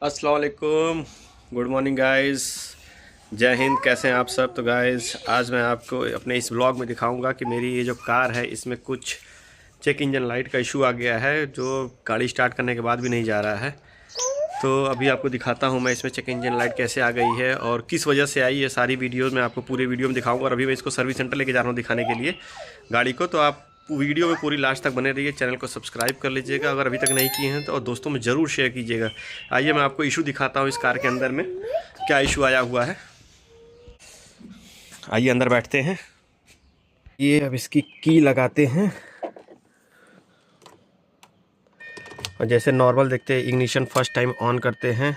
अस्सलाम वालेकुम, good morning guys, जय हिंद। कैसे हैं आप सब? तो गाइस आज मैं आपको अपने इस ब्लॉग में दिखाऊंगा कि मेरी ये जो कार है इसमें कुछ चेक इंजन लाइट का इशू आ गया है जो गाड़ी स्टार्ट करने के बाद भी नहीं जा रहा है। तो अभी आपको दिखाता हूँ मैं इसमें चेक इंजन लाइट कैसे आ गई है और किस वजह से आई, ये सारी वीडियोस मैं आपको पूरे वीडियो में दिखाऊंगा। और अभी मैं इसको सर्विस सेंटर लेके जा रहा हूँ दिखाने के लिए गाड़ी को। तो आप वीडियो में पूरी लास्ट तक बने रहिए, चैनल को सब्सक्राइब कर लीजिएगा अगर अभी तक नहीं किए हैं तो, और दोस्तों में ज़रूर शेयर कीजिएगा। आइए मैं आपको इशू दिखाता हूँ इस कार के अंदर में क्या इशू आया हुआ है। आइए अंदर बैठते हैं। ये अब इसकी की लगाते हैं और जैसे नॉर्मल देखते हैं इग्निशन फर्स्ट टाइम ऑन करते हैं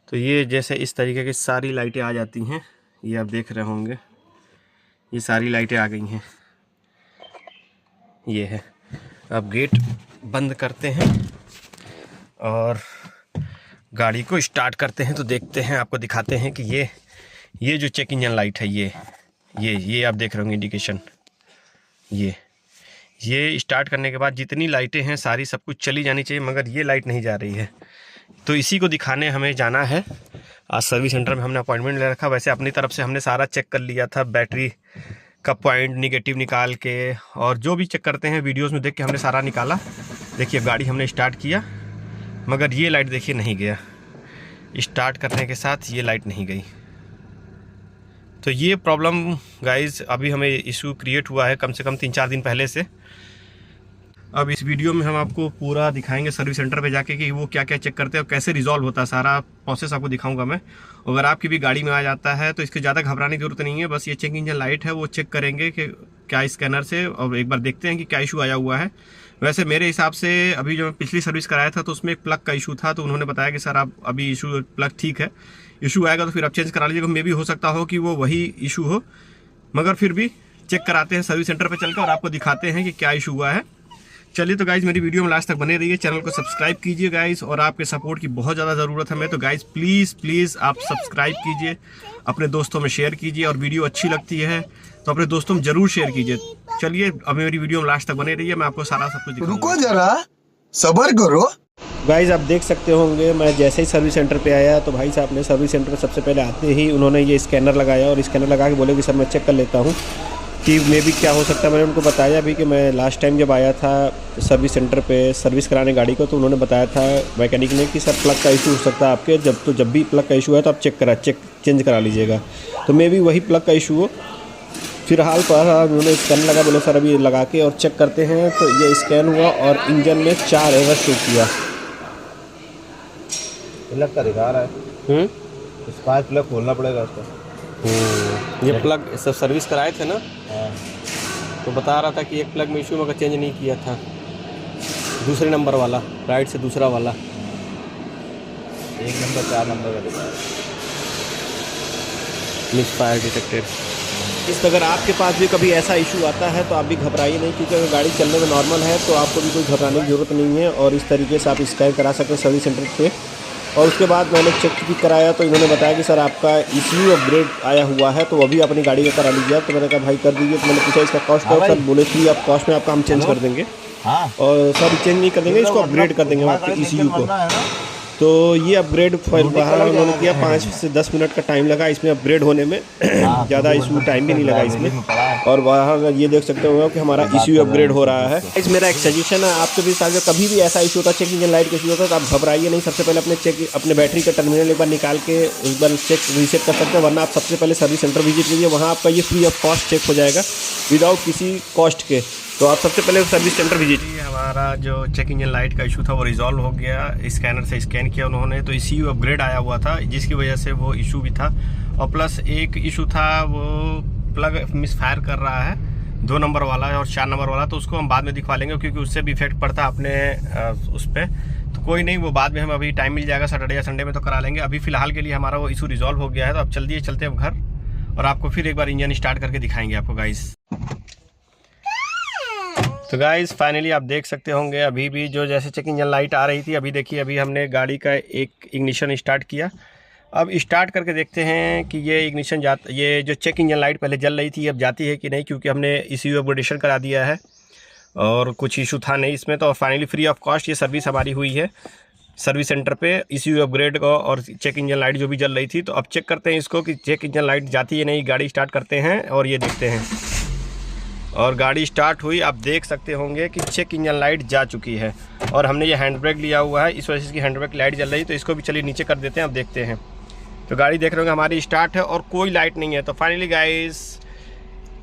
तो ये जैसे इस तरीके की सारी लाइटें आ जाती हैं। ये आप देख रहे होंगे, ये सारी लाइटें आ गई हैं। ये है, अब गेट बंद करते हैं और गाड़ी को स्टार्ट करते हैं। तो देखते हैं, आपको दिखाते हैं कि ये जो चेक इंजन लाइट है ये आप देख रहे होंगे इंडिकेशन। ये स्टार्ट करने के बाद जितनी लाइटें हैं सारी सब कुछ चली जानी चाहिए, मगर ये लाइट नहीं जा रही है। तो इसी को दिखाने हमें जाना है। आज सर्विस सेंटर में हमने अपॉइंटमेंट ले रखा। वैसे अपनी तरफ से हमने सारा चेक कर लिया था, बैटरी का पॉइंट निगेटिव निकाल के, और जो भी चेक करते हैं वीडियोस में देख के हमने सारा निकाला। देखिए गाड़ी हमने स्टार्ट किया मगर ये लाइट देखिए नहीं गया, स्टार्ट करने के साथ ये लाइट नहीं गई। तो ये प्रॉब्लम गाइज अभी हमें इशू क्रिएट हुआ है कम से कम 3-4 दिन पहले से। अब इस वीडियो में हम आपको पूरा दिखाएंगे सर्विस सेंटर पे जाके कि वो क्या क्या चेक करते हैं और कैसे रिजॉल्व होता है, सारा प्रोसेस आपको दिखाऊंगा मैं। अगर आपकी भी गाड़ी में आ जाता है तो इसके ज़्यादा घबराने की जरूरत नहीं है। बस ये चेक इंजन लाइट है वो चेक करेंगे कि क्या स्कैनर से, और एक बार देखते हैं कि क्या इशू आया हुआ है। वैसे मेरे हिसाब से अभी जो मैं पिछली सर्विस कराया था तो उसमें एक प्लग का इशू था, तो उन्होंने बताया कि सर आप अभी इशू प्लग ठीक है, इशू आएगा तो फिर आप चेंज करा लीजिएगा। मे भी हो सकता हो कि वो वही इशू हो, मगर फिर भी चेक कराते हैं सर्विस सेंटर पर चलकर और आपको दिखाते हैं कि क्या इशू हुआ है। चलिए तो गाइज मेरी वीडियो में लास्ट तक बने रहिए, चैनल को सब्सक्राइब कीजिए गाइज, और आपके सपोर्ट की बहुत ज़्यादा ज़रूरत है हमें। तो गाइज प्लीज़ आप सब्सक्राइब कीजिए, अपने दोस्तों में शेयर कीजिए, और वीडियो अच्छी लगती है तो अपने दोस्तों में ज़रूर शेयर कीजिए। चलिए अब मेरी वीडियो में लास्ट तक बने रहिए, मैं आपको सारा सब कुछ दिखाऊंगा। रुको जरा, सब्र करो। गाइज आप देख सकते होंगे, मैं जैसे ही सर्विस सेंटर पे आया तो भाई साहब ने सर्विस सेंटर पे सबसे पहले आते ही उन्होंने ये स्कैनर लगाया और स्कैनर लगा के बोले कि सर मैं चेक कर लेता हूँ कि मे भी क्या हो सकता है। मैंने उनको बताया भी कि मैं लास्ट टाइम जब आया था सर्विस सेंटर पे सर्विस कराने गाड़ी को, तो उन्होंने बताया था मैकेनिक ने कि सर प्लग का इशू हो सकता है आपके, जब भी प्लग का इशू है तो आप चेंज करा लीजिएगा। तो मे भी वही प्लग का इशू हो। फिलहाल पर उन्होंने स्कैन लगा, बोले सर अभी लगा के और चेक करते हैं। तो ये स्कैन हुआ और इंजन में 4 एरर शो किया। प्लग का दिखा रहा है, स्पार्क प्लग खोलना पड़ेगा उसका। ये प्लग सब सर्विस कराए थे ना, हाँ। तो बता रहा था कि एक प्लग में इशू मगर चेंज नहीं किया था, दूसरे नंबर वाला, राइट से दूसरा वाला। 1 नंबर 4 नंबर का दिखा रहा है। Miss fire detected. इस अगर आपके पास भी कभी ऐसा इशू आता है तो आप भी घबराइए नहीं, क्योंकि अगर गाड़ी चलने में नॉर्मल है तो आपको भी कोई घबराने की ज़रूरत नहीं है। और इस तरीके से आप स्कैन करा सकते हैं सर्विस सेंटर पे। और उसके बाद मैंने चेक भी कराया तो इन्होंने बताया कि सर आपका ECU अपग्रेड आया हुआ है, तो वो भी अपनी गाड़ी का करा लीजिए। तो मैंने कहा भाई कर दीजिए। तो मैंने पूछा इसका कॉस्ट है, सर बोले फ्री ऑफ कॉस्ट में आपका हम चेंज कर देंगे। हाँ। और सर चेंज नहीं कर देंगे, इसको अपग्रेड कर देंगे आपके ECU को। तो ये अपग्रेड बाहर उन्होंने किया, 5 से 10 मिनट का टाइम लगा इसमें अपग्रेड होने में, ज़्यादा इसमें टाइम भी नहीं लगा इसमें। और बाहर ये देख सकते हो कि हमारा ECU अपग्रेड हो रहा है। इस मेरा एक सजेशन है आपके भी साथ, कभी भी ऐसा इशू होता है चेक इंजन लाइट का इशू होता है तो आप घबराइए नहीं। सबसे पहले अपने बैटरी का टर्मिनल एक बार निकाल के एक बार चेक रीसेट कर सकते हैं, वरना आप सबसे पहले सर्विस सेंटर विजिट कीजिए, वहाँ आपका ये फ्री ऑफ कॉस्ट चेक हो जाएगा विदाउट किसी कॉस्ट के। तो आप सबसे पहले सर्विस सेंटर विजिट। हमारा जो चेक इंजन लाइट का इशू था वो रिजॉल्व हो गया, स्कैनर से स्कैन किया उन्होंने, तो ECU अपग्रेड आया हुआ था जिसकी वजह से वो इशू भी था। और प्लस एक इशू था वो प्लग मिस फायर कर रहा है, 2 नंबर वाला और 4 नंबर वाला, तो उसको हम बाद में दिखवा लेंगे क्योंकि उससे भी इफेक्ट पड़ता है अपने उस पर। तो कोई नहीं, वो बाद में हम अभी टाइम मिल जाएगा सैटरडे या संडे में तो करा लेंगे। अभी फिलहाल के लिए हमारा वो इशू रिजॉल्व हो गया है। तो अब चलते हैं घर और आपको फिर एक बार इंजन स्टार्ट करके दिखाएंगे आपको गाइस। तो गाइस फाइनली आप देख सकते होंगे अभी भी जो जैसे चेक इंजन लाइट आ रही थी, अभी देखिए अभी हमने गाड़ी का एक इग्निशन स्टार्ट किया। अब स्टार्ट करके देखते हैं कि ये इग्निशन ये जो चेक इंजन लाइट पहले जल रही थी अब जाती है कि नहीं, क्योंकि हमने ECU अपग्रेडेशन करा दिया है। और कुछ इशू था नहीं इसमें। तो फाइनली फ्री ऑफ कॉस्ट ये सर्विस हमारी हुई है सर्विस सेंटर पे, ECU अपग्रेड को और चेक इंजन लाइट जो भी जल रही थी। तो अब चेक करते हैं इसको कि चेक इंजन लाइट जाती है नहीं। गाड़ी स्टार्ट करते हैं और ये देखते हैं, और गाड़ी स्टार्ट हुई। आप देख सकते होंगे कि चेक इंजन लाइट जा चुकी है, और हमने ये हैंड ब्रेक लिया हुआ है, इस वजह से इसकी हैंड ब्रेक लाइट जल रही है। तो इसको भी चलिए नीचे कर देते हैं, अब देखते हैं। तो गाड़ी देख रहे होंगे हमारी स्टार्ट है और कोई लाइट नहीं है। तो फाइनली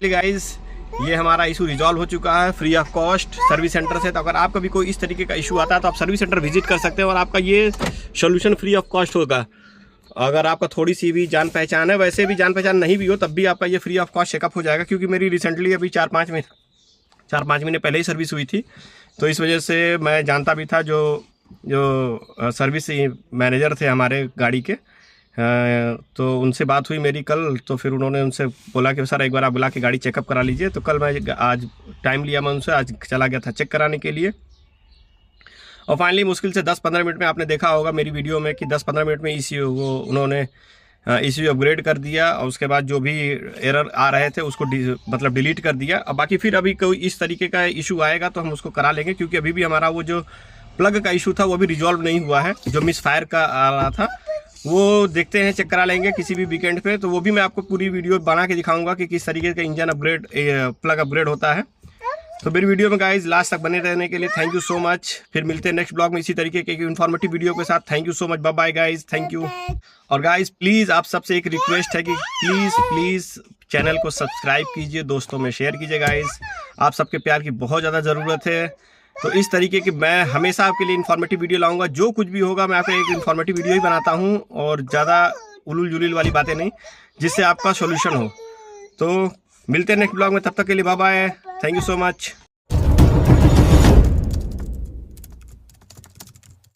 गाइस ये हमारा इशू रिजॉल्व हो चुका है free of cost service centre से। तो अगर आपका भी कोई इस तरीके का इशू आता है तो आप सर्विस सेंटर विजिट कर सकते हैं और आपका ये सोल्यूशन फ्री ऑफ कॉस्ट होगा। अगर आपका थोड़ी सी भी जान पहचान है, वैसे भी जान पहचान नहीं भी हो तब भी आपका ये फ्री ऑफ कॉस्ट चेकअप हो जाएगा, क्योंकि मेरी रिसेंटली अभी 4-5 महीने पहले ही सर्विस हुई थी। तो इस वजह से मैं जानता भी था, जो सर्विस मैनेजर थे हमारे गाड़ी के, तो उनसे बात हुई मेरी कल। तो फिर उन्होंने उनसे बोला कि सर एक बार आप बुला के गाड़ी चेकअप करा लीजिए। तो कल मैं आज टाइम लिया, मैं उनसे आज चला गया था चेक कराने के लिए। और फाइनली मुश्किल से 10-15 मिनट में आपने देखा होगा मेरी वीडियो में कि 10-15 मिनट में उन्होंने ECU अपग्रेड कर दिया, और उसके बाद जो भी एरर आ रहे थे उसको मतलब डिलीट कर दिया। अब बाकी फिर अभी कोई इस तरीके का इशू आएगा तो हम उसको करा लेंगे, क्योंकि अभी भी हमारा वो जो प्लग का इशू था वो भी रिजॉल्व नहीं हुआ है। जो मिस फायर का आ रहा था वो देखते हैं, चेक करा लेंगे किसी भी वीकेंड पे। तो वो भी मैं आपको पूरी वीडियो बना के दिखाऊंगा कि किस तरीके का इंजन अपग्रेड प्लग अपग्रेड होता है। तो मेरी वीडियो में गाइज लास्ट तक बने रहने के लिए थैंक यू सो मच। फिर मिलते हैं नेक्स्ट ब्लॉग में इसी तरीके के इन्फॉर्मेटिव वीडियो के साथ। Thank you so much, bye bye guys, thank you. और गाइज प्लीज़ आप सबसे एक रिक्वेस्ट है कि प्लीज़ चैनल को सब्सक्राइब कीजिए, दोस्तों में शेयर कीजिए गाइज। आप सबके प्यार की बहुत ज़्यादा ज़रूरत है। तो इस तरीके की मैं हमेशा आपके लिए इन्फॉर्मेटिव वीडियो लाऊंगा। जो कुछ भी होगा मैं आपको एक इन्फॉर्मेटिव वीडियो ही बनाता हूँ, और ज़्यादा उलूल जुलील वाली बातें नहीं, जिससे आपका सोल्यूशन हो। तो मिलते हैं नेक्स्ट ब्लॉग में, तब तक के लिए bye bye, thank you so much.